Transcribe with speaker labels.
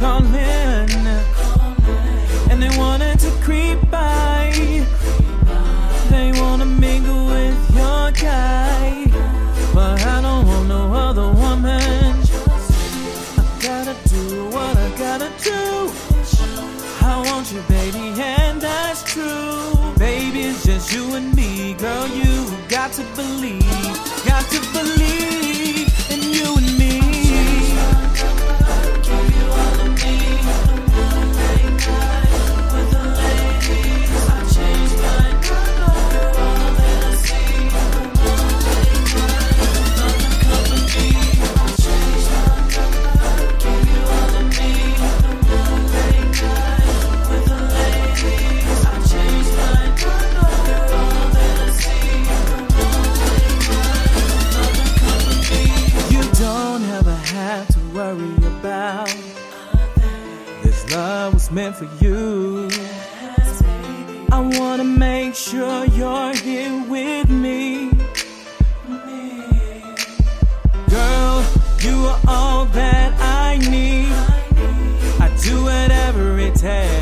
Speaker 1: calling, and they wanted to creep by. They wanna mingle with your guy, but I don't want no other woman. I gotta do what I gotta do. I want you, baby, and that's true. Baby, it's just you and me, girl. You got to believe in you and me. Love was meant for you. I wanna make sure you're here with me. Girl, you are all that I need. I do whatever it takes.